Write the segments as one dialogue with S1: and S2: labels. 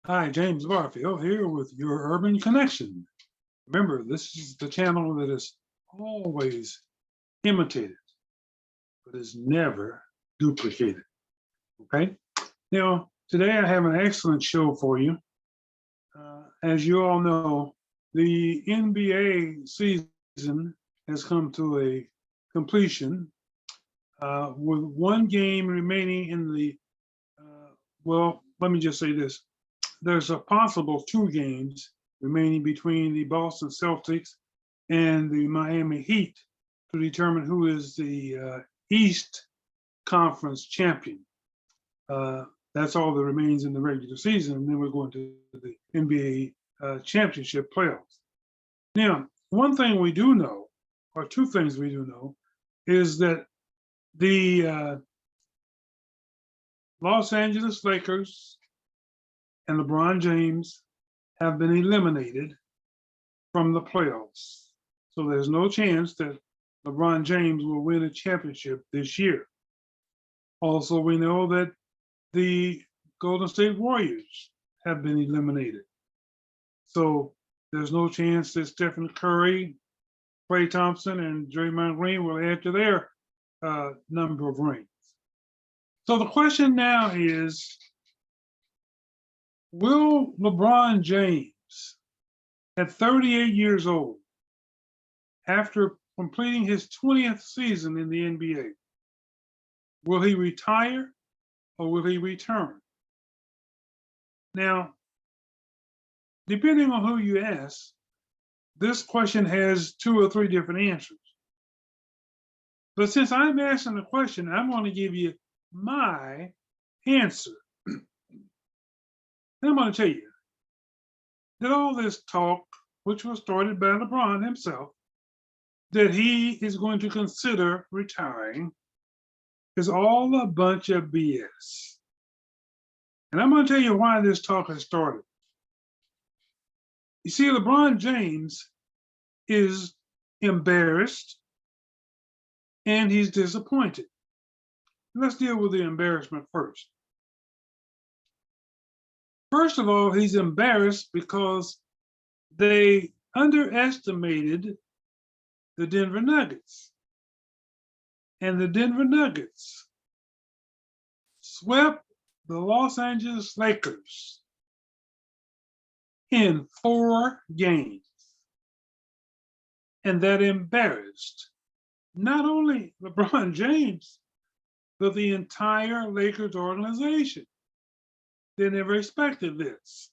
S1: Hi, James Barfield here with your Urban Connection. Remember, this is the channel that is always imitated, but is never duplicated. Okay? Now, today I have an excellent show for you. As you all know, the NBA season has come to a completion with one game remaining in well, let me just say this. There's a possible two games remaining between the Boston Celtics and the Miami Heat to determine who is the East Conference champion. Uh, that's all that remains in the regular season, and then we're going to the NBA championship playoffs. Now, one thing we do know, or two things we do know, is that the Los Angeles Lakers and LeBron James have been eliminated from the playoffs. So there's no chance that LeBron James will win a championship this year. Also, we know that the Golden State Warriors have been eliminated. So there's no chance that Stephen Curry, Klay Thompson, and Draymond Green will add to their number of rings. So the question now is, will LeBron James, at 38 years old, after completing his 20th season in the NBA, will he retire or will he return? Now, depending on who you ask, this question has two or three different answers. But since I'm asking the question, I'm going to give you my answer. And I'm going to tell you that all this talk, which was started by LeBron himself, that he is going to consider retiring, is all a bunch of BS. And I'm going to tell you why this talk has started. You see, LeBron James is embarrassed and he's disappointed. Let's deal with the embarrassment first. First of all, he's embarrassed because they underestimated the Denver Nuggets. And the Denver Nuggets swept the Los Angeles Lakers in 4 games. And that embarrassed not only LeBron James, but the entire Lakers organization. They never expected this.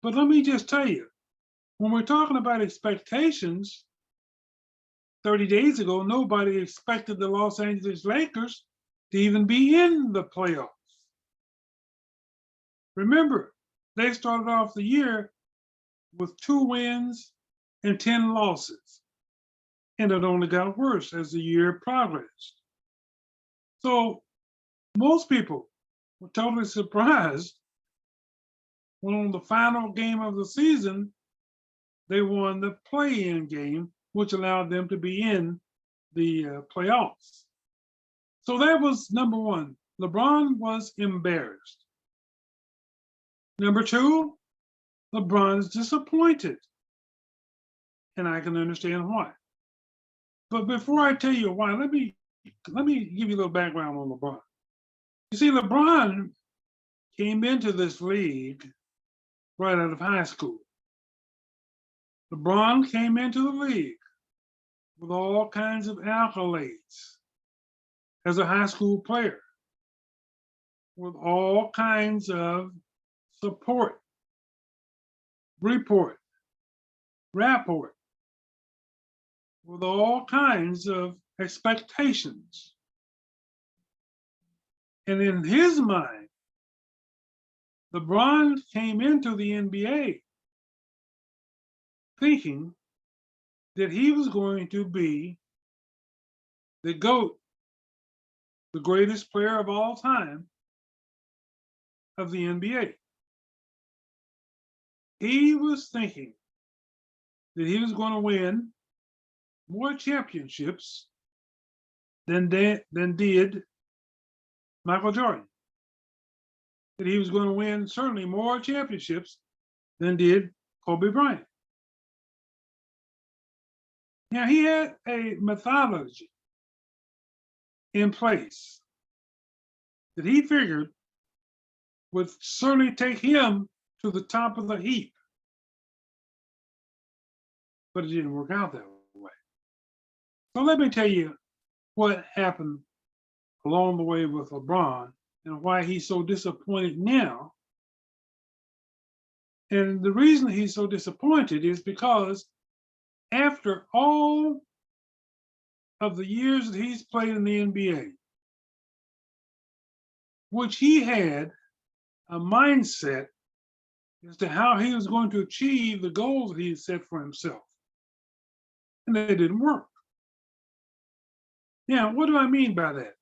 S1: But let me just tell you, when we're talking about expectations, 30 days ago, nobody expected the Los Angeles Lakers to even be in the playoffs. Remember, they started off the year with 2 wins and 10 losses. And it only got worse as the year progressed. So most people were totally surprised when on the final game of the season, they won the play-in game, which allowed them to be in the playoffs. So that was number one. LeBron was embarrassed. Number two, LeBron is disappointed. And I can understand why. But before I tell you why, let me give you a little background on LeBron. You see, LeBron came into this league right out of high school. LeBron came into the league with all kinds of accolades as a high school player, with all kinds of support, rapport, with all kinds of expectations. And in his mind, LeBron came into the NBA thinking that he was going to be the GOAT, the greatest player of all time of the NBA. He was thinking that he was going to win more championships than did Michael Jordan. that he was going to win certainly more championships than did Kobe Bryant. Now, he had a methodology in place that he figured would certainly take him to the top of the heap. But it didn't work out that way. So let me tell you what happened along the way with LeBron and why he's so disappointed now. And the reason he's so disappointed is because after all of the years that he's played in the NBA, which he had a mindset as to how he was going to achieve the goals that he had set for himself. And they didn't work. Now, what do I mean by that?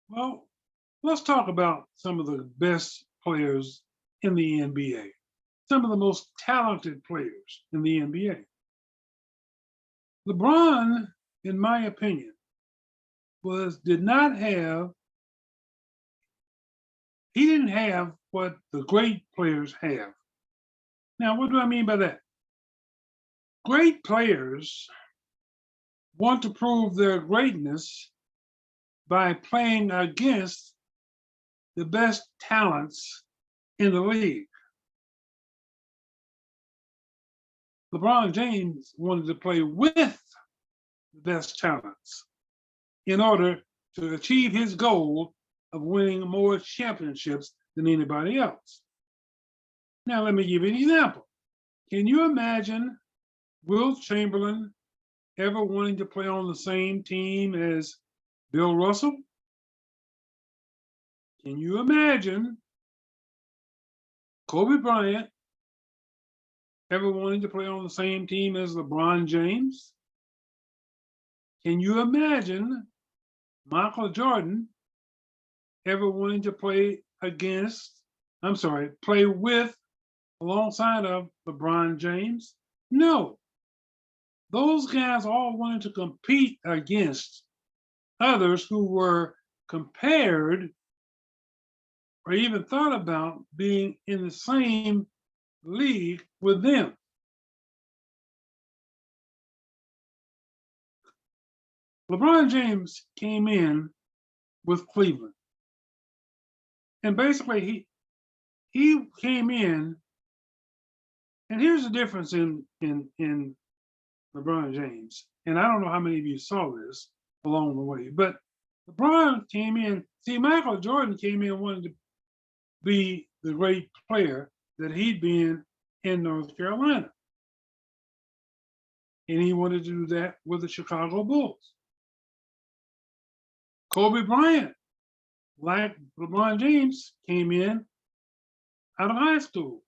S1: Well, let's talk about some of the best players in the NBA, some of the most talented players in the NBA. LeBron, in my opinion, he didn't have what the great players have. Now, what do I mean by that? Great players want to prove their greatness by playing against the best talents in the league. LeBron James wanted to play with the best talents in order to achieve his goal of winning more championships than anybody else. Now, let me give you an example. Can you imagine Wilt Chamberlain ever wanting to play on the same team as Bill Russell? Can you imagine Kobe Bryant ever wanting to play on the same team as LeBron James? Can you imagine Michael Jordan ever wanting to play with, alongside of LeBron James? No. Those guys all wanted to compete against others who were compared or even thought about being in the same league with them. LeBron James came in with Cleveland. And basically he came in, and here's the difference in LeBron James. And I don't know how many of you saw this along the way, but LeBron came in. See, Michael Jordan came in wanting to be the great player that he'd been in North Carolina. And he wanted to do that with the Chicago Bulls. Kobe Bryant, like LeBron James, came in out of high school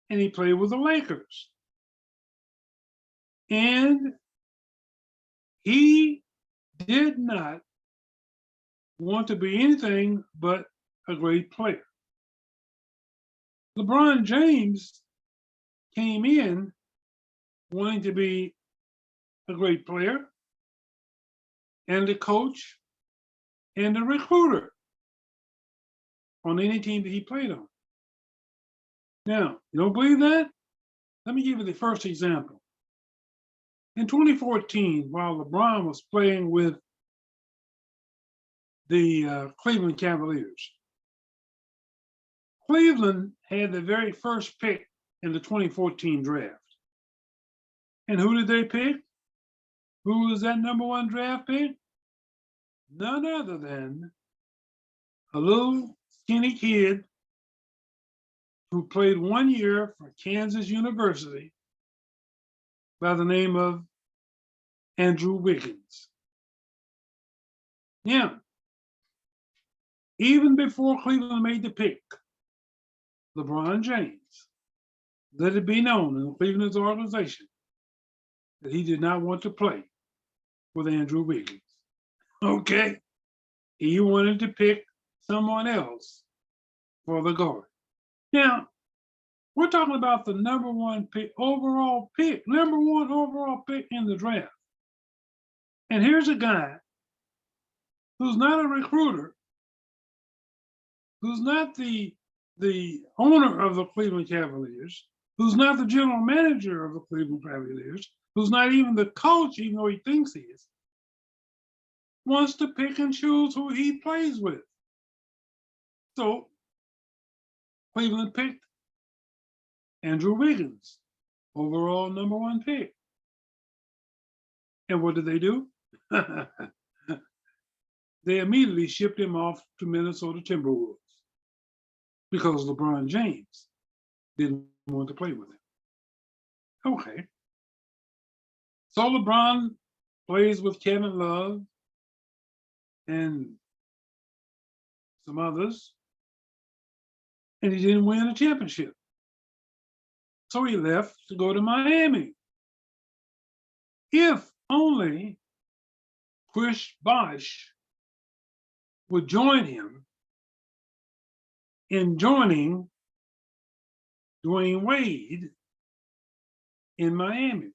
S1: and he played with the Lakers. And he did not want to be anything but a great player. LeBron James came in wanting to be a great player and a coach and a recruiter on any team that he played on. Now, you don't believe that? Let me give you the first example. In 2014, while LeBron was playing with the Cleveland Cavaliers, Cleveland had the very first pick in the 2014 draft. And who did they pick? Who was that number one draft pick? None other than a little skinny kid who played 1 year for Kansas University by the name of Andrew Wiggins. Now, even before Cleveland made the pick, LeBron James let it be known in Cleveland's organization that he did not want to play with Andrew Wiggins. Okay? He wanted to pick someone else for the guard. Now, we're talking about the number one overall pick in the draft. And here's a guy who's not a recruiter, who's not the the owner of the Cleveland Cavaliers, who's not the general manager of the Cleveland Cavaliers, who's not even the coach, even though he thinks he is, wants to pick and choose who he plays with. So Cleveland picked Andrew Wiggins, overall #1 pick. And what did they do? They immediately shipped him off to Minnesota Timberwolves because LeBron James didn't want to play with him. Okay. So LeBron plays with Kevin Love and some others, and he didn't win a championship. So he left to go to Miami. If only Chris Bosh would join him in joining Dwayne Wade in Miami.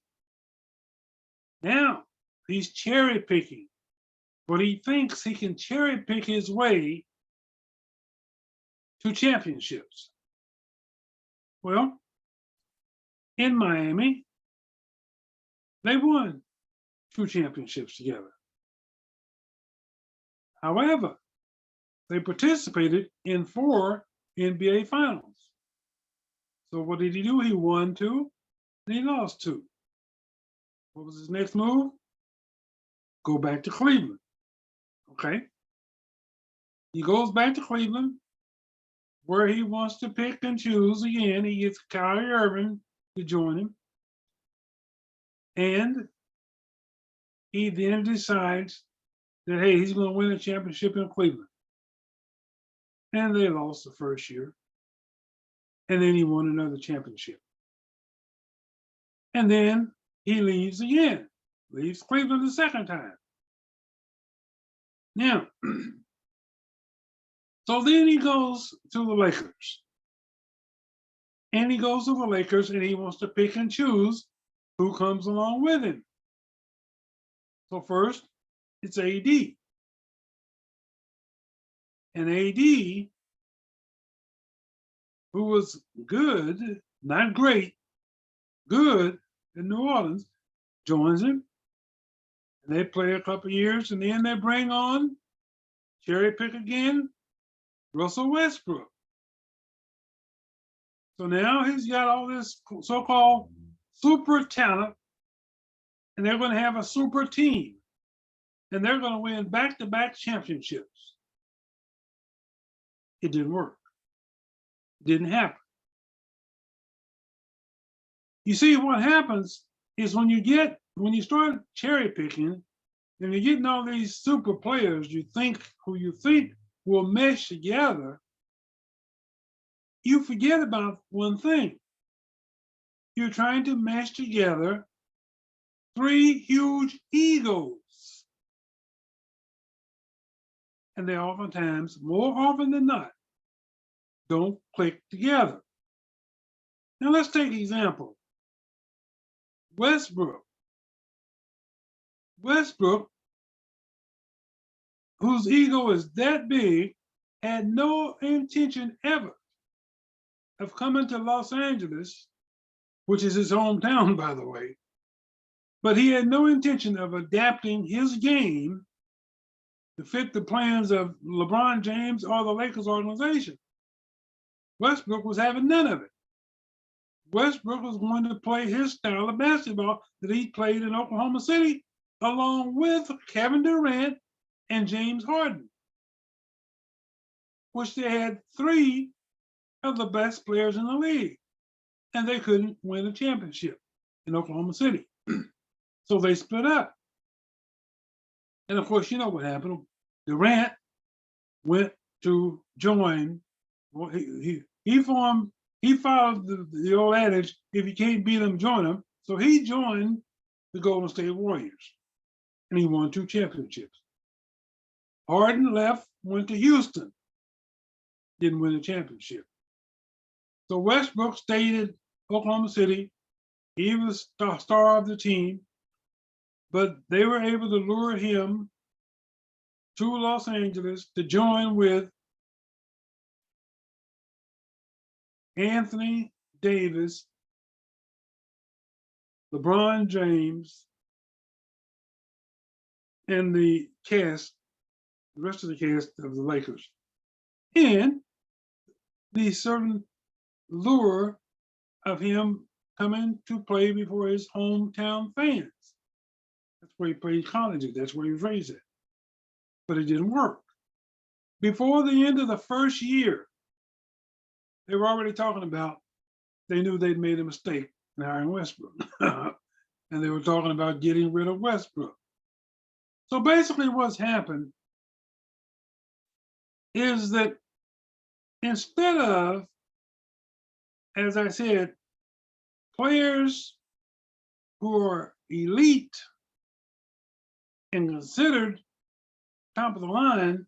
S1: Now he's cherry picking, but he thinks he can cherry pick his way to championships. Well, in Miami, they won 2 championships together. However, they participated in 4 NBA finals. So what did he do? He won 2 and he lost 2. What was his next move? Go back to Cleveland. Okay. He goes back to Cleveland where he wants to pick and choose again. He gets Kyrie Irving to join him. And he then decides that, hey, he's going to win a championship in Cleveland. And they lost the first year. And then he won another championship. And then he leaves again, leaves Cleveland the second time. Now, so then he goes to the Lakers. And he goes to the Lakers and he wants to pick and choose who comes along with him. So first, it's AD. And AD, who was good, not great, good in New Orleans, joins him. And they play a couple years, and then they bring on, cherry pick again, Russell Westbrook. So now he's got all this so-called super talent, and they're going to have a super team. And they're going to win back-to-back championships. It didn't work. It didn't happen. You see, what happens is when you start cherry picking, and you're getting all these super players who you think will mesh together, you forget about one thing. You're trying to mesh together 3 huge egos. And they oftentimes, more often than not, don't click together. Now let's take an example. Westbrook, whose ego is that big, had no intention ever of coming to Los Angeles, which is his hometown, by the way, but he had no intention of adapting his game to fit the plans of LeBron James or the Lakers organization. Westbrook was having none of it. Westbrook was going to play his style of basketball that he played in Oklahoma City, along with Kevin Durant and James Harden, which they had 3 of the best players in the league, and they couldn't win a championship in Oklahoma City. So they split up. And of course, you know what happened. Durant went to join, well, he followed the old adage, if you can't beat them, join them. So he joined the Golden State Warriors, and he won 2 championships. Harden left, went to Houston, didn't win a championship. So Westbrook stayed in Oklahoma City. He was the star of the team, but they were able to lure him to Los Angeles to join with Anthony Davis, LeBron James, and the rest of the cast of the Lakers. And the certain lure of him coming to play before his hometown fans. That's where he played college at. That's where he was raised at. But it didn't work. Before the end of the first year, they were already talking about, they knew they'd made a mistake in hiring Westbrook. And they were talking about getting rid of Westbrook. So basically what's happened is that instead of, as I said, players who are elite and considered top of the line,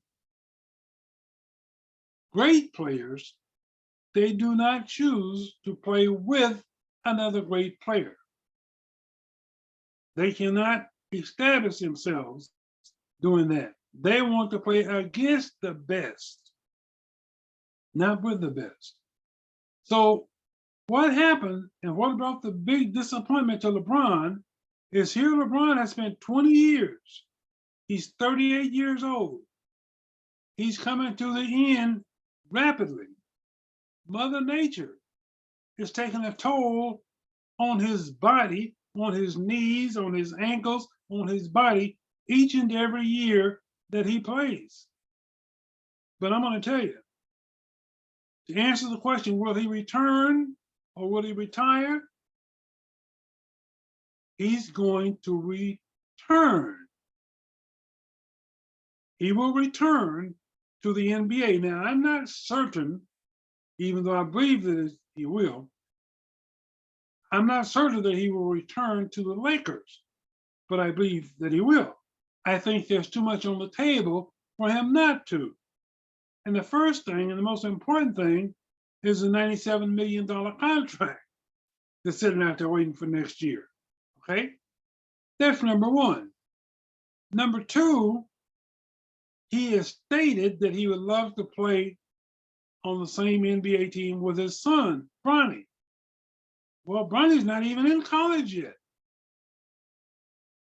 S1: great players, they do not choose to play with another great player. They cannot establish themselves doing that. They want to play against the best, not with the best. So what happened and what brought the big disappointment to LeBron is here LeBron has spent 20 years. He's 38 years old. He's coming to the end rapidly. Mother Nature is taking a toll on his body, on his knees, on his ankles, on his body, each and every year that he plays. But I'm going to tell you, to answer the question, will he return or will he retire? He's going to return. He will return to the NBA. Now, I'm not certain, even though I believe that he will, I'm not certain that he will return to the Lakers, but I believe that he will. I think there's too much on the table for him not to. And the first thing and the most important thing is a $97 million contract that's sitting out there waiting for next year. Okay? That's number one. Number two, he has stated that he would love to play on the same NBA team with his son, Bronny. Well, Bronny's not even in college yet.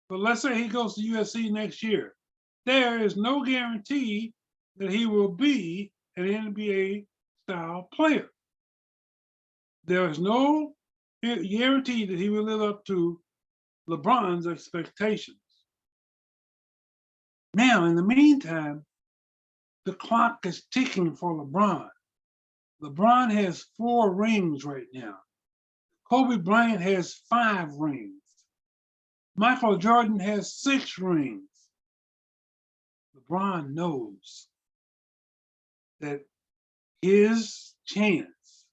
S1: But let's say he goes to USC next year. There is no guarantee that he will be an NBA style player. There is no guarantee that he will live up to LeBron's expectations. Now, in the meantime, the clock is ticking for LeBron. LeBron has 4 rings right now. Kobe Bryant has 5 rings. Michael Jordan has 6 rings. LeBron knows that his chance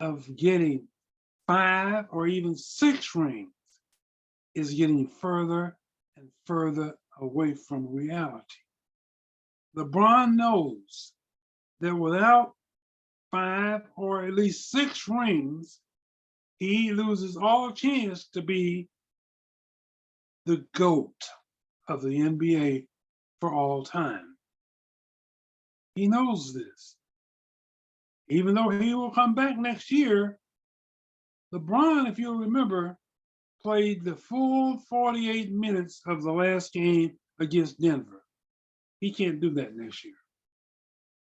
S1: of getting 5 or even 6 rings is getting further and further away from reality. LeBron knows that without 5 or at least 6 rings, he loses all chance to be the GOAT of the NBA for all time. He knows this. Even though he will come back next year, LeBron, if you'll remember, played the full 48 minutes of the last game against Denver. He can't do that next year.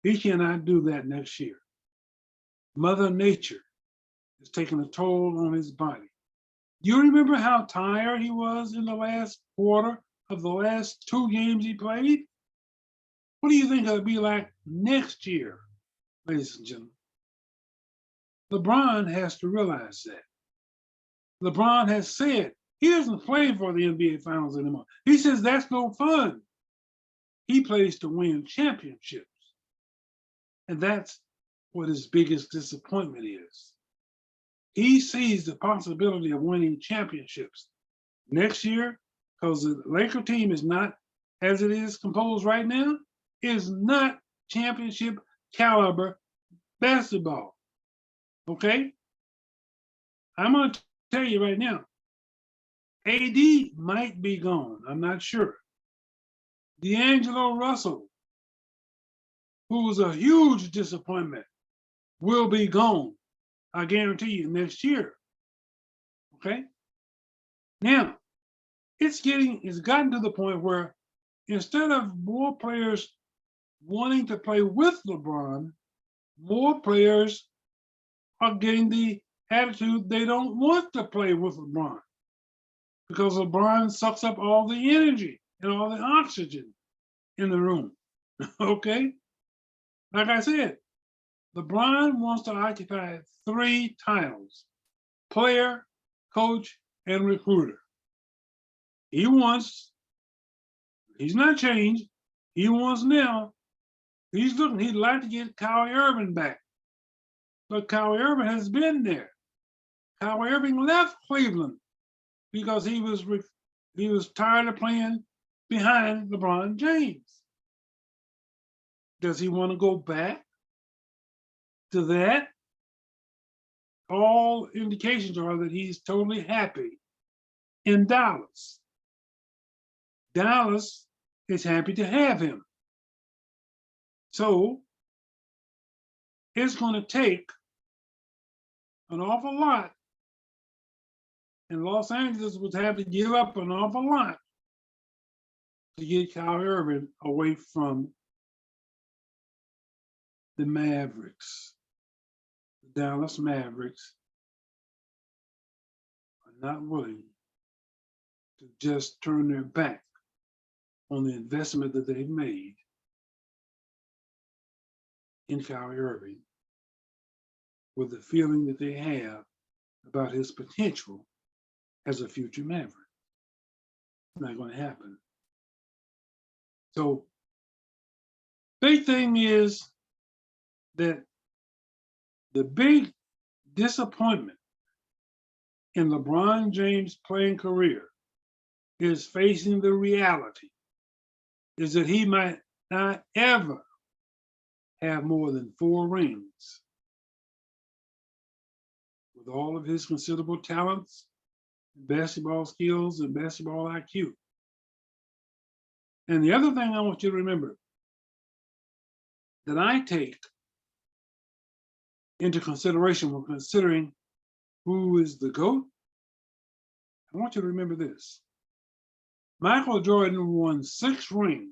S1: He cannot do that next year. Mother Nature is taking a toll on his body. You remember how tired he was in the last quarter of the last 2 games he played? What do you think it'll be like next year, ladies and gentlemen? LeBron has to realize that. LeBron has said he doesn't play for the NBA Finals anymore. He says that's no fun. He plays to win championships. And that's what his biggest disappointment is. He sees the possibility of winning championships next year because the Laker team is not, as it is composed right now, is not championship caliber basketball. Okay? I'm going to tell you right now, AD might be gone. I'm not sure. D'Angelo Russell, who was a huge disappointment, will be gone. I guarantee you next year. Okay. Now, it's gotten to the point where instead of more players wanting to play with LeBron, more players are getting the attitude they don't want to play with LeBron because LeBron sucks up all the energy and all the oxygen in the room. Okay? Like I said, LeBron wants to occupy 3 titles: player, coach, and recruiter. He wants, he's not changed. He wants now, he'd like to get Kyrie Irving back. But Kyrie Irving has been there. Kyrie Irving left Cleveland because he was tired of playing behind LeBron James. Does he want to go back to that? All indications are that he's totally happy in Dallas. Dallas is happy to have him. So it's going to take an awful lot, and Los Angeles would have to give up an awful lot to get Kyrie Irving away from the Mavericks. The Dallas Mavericks are not willing to just turn their back on the investment that they've made in Kyrie Irving with the feeling that they have about his potential as a future Maverick. It's not going to happen. So, big thing is that the big disappointment in LeBron James' playing career is facing the reality is that he might not ever have more than 4 rings. With all of his considerable talents, basketball skills, and basketball IQ. And the other thing I want you to remember that I take into consideration when considering who is the GOAT, I want you to remember this. Michael Jordan won 6 rings,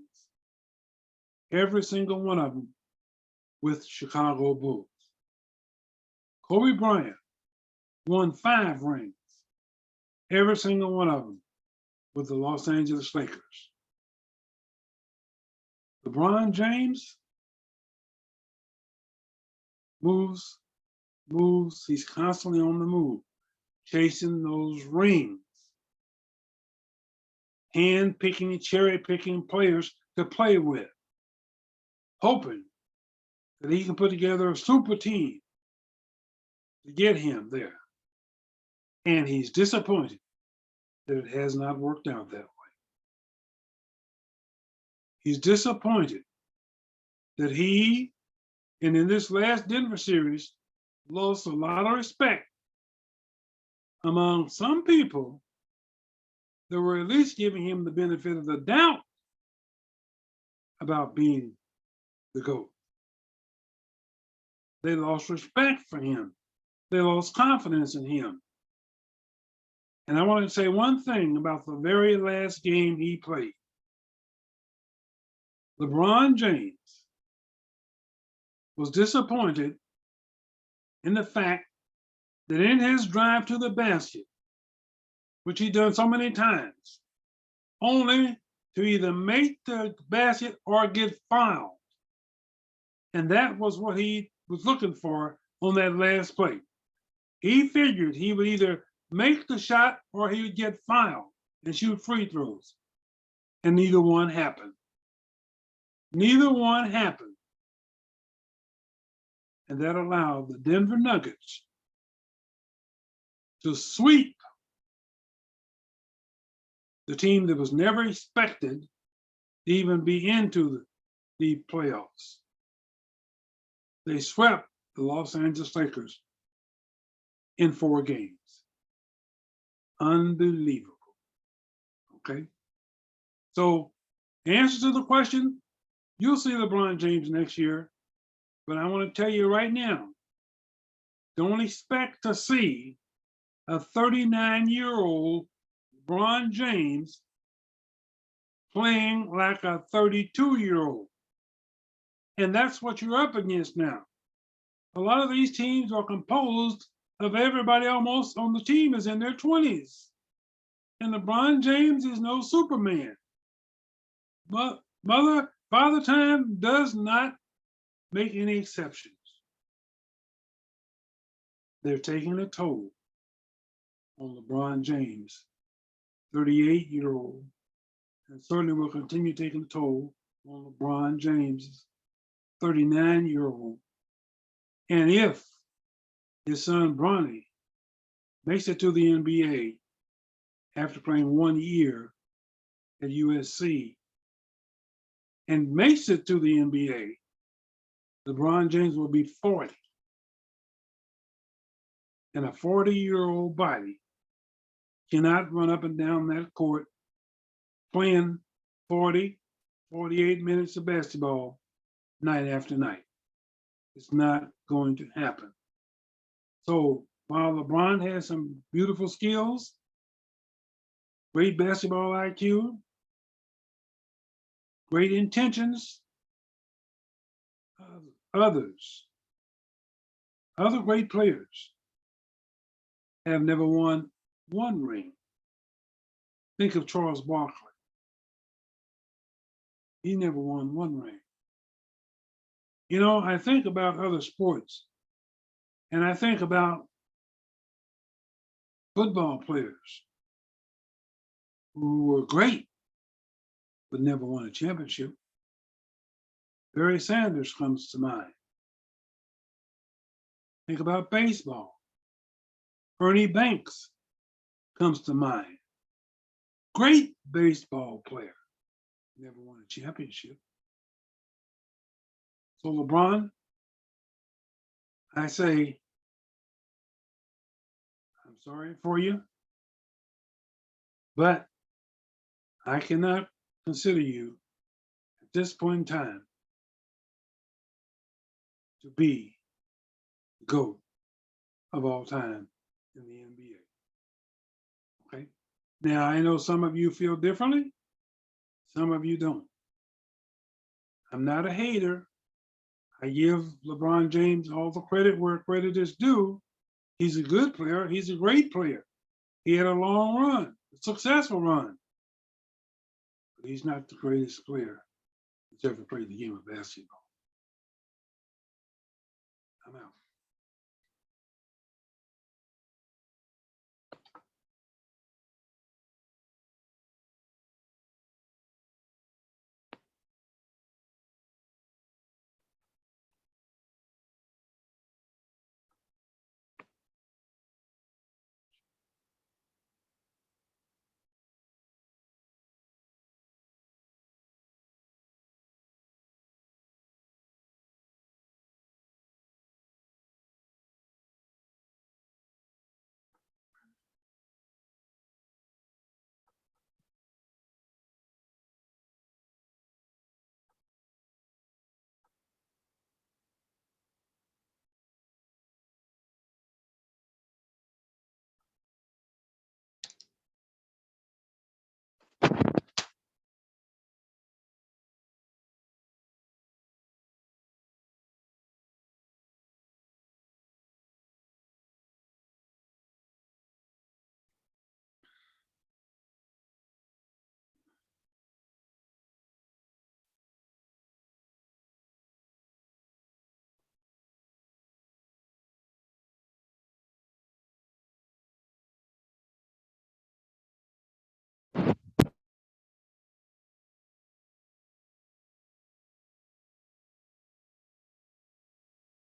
S1: every single one of them with Chicago Bulls. Kobe Bryant won 5 rings, every single one of them with the Los Angeles Lakers. LeBron James moves, he's constantly on the move, chasing those rings, hand-picking, cherry-picking players to play with, hoping that he can put together a super team to get him there. And he's disappointed that it has not worked out that way. He's disappointed that he, and in this last Denver series, lost a lot of respect among some people that were at least giving him the benefit of the doubt about being the GOAT. They lost respect for him. They lost confidence in him. And I want to say one thing about the very last game he played. LeBron James was disappointed in the fact that in his drive to the basket, which he'd done so many times, only to either make the basket or get fouled. And that was what he was looking for on that last play. He figured he would either make the shot or he would get fouled and shoot free throws. And neither one happened. Neither one happened. And that allowed the Denver Nuggets to sweep the team that was never expected to even be into the playoffs. They swept the Los Angeles Lakers in 4 games. Unbelievable. Okay? So, the answer to the question, you'll see LeBron James next year, but I want to tell you right now, Don't expect to see a 39-year-old LeBron James playing like a 32-year-old. And that's what you're up against now. A lot of these teams are composed of everybody almost on the team is in their 20s. And LeBron James is no Superman. But Father Time does not make any exceptions. They're taking a toll on LeBron James, 38-year-old, and certainly will continue taking a toll on LeBron James, 39-year-old. And if his son Bronny makes it to the NBA after playing 1 year at USC and makes it to the NBA, LeBron James will be 40. And a 40-year-old body cannot run up and down that court playing 40, 48 minutes of basketball night after night. It's not going to happen. So while LeBron has some beautiful skills, great basketball IQ, great intentions, other great players have never won one ring. Think of Charles Barkley. He never won one ring. You know, I think about other sports, and I think about football players who were great, but never won a championship. Barry Sanders comes to mind. Think about baseball. Ernie Banks comes to mind. Great baseball player, never won a championship. So LeBron, I say, I'm sorry for you, but I cannot consider you at this point in time to be the GOAT of all time in the NBA. Okay. Now I know some of you feel differently, some of you don't. I'm not a hater. I give LeBron James all the credit where credit is due. He's a good player. He's a great player. He had a long run, a successful run. But he's not the greatest player that's ever played the game of basketball. I'm out.